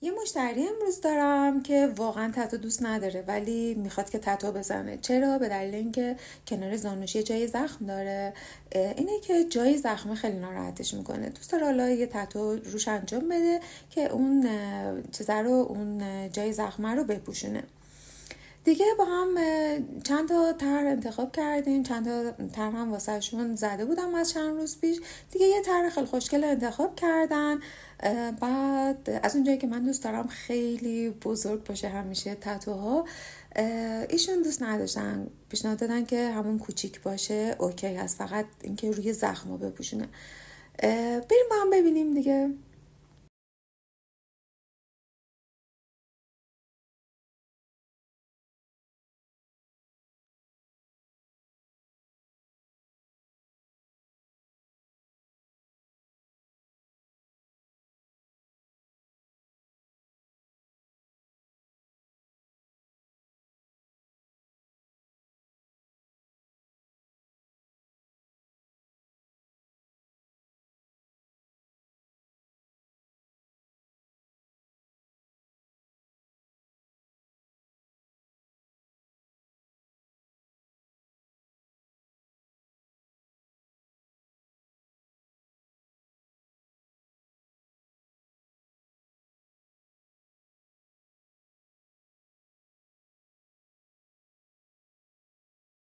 یه مشتری امروز دارم که واقعا تتو دوست نداره ولی میخواد که تتو بزنه. چرا؟ به دلیل اینکه کنار زانوش یه جای زخم داره. اینه که جای زخم خیلی ناراحتش میکنه. دوست داره حالا یه تتو روش انجام بده که اون چیزا رو، اون جای زخمه رو بپوشونه. دیگه با هم چند تا طرح انتخاب کردیم، چند تا طرح هم واسه شون زده بودم از چند روز پیش. دیگه یه طرح خیلی خوشگل انتخاب کردن. بعد از اونجایی که من دوست دارم خیلی بزرگ باشه همیشه تتوها، ایشون دوست نداشتن، پیشنهاد دادن که همون کوچیک باشه اوکی هست، فقط اینکه روی زخمو بپوشونه. بریم با هم ببینیم دیگه.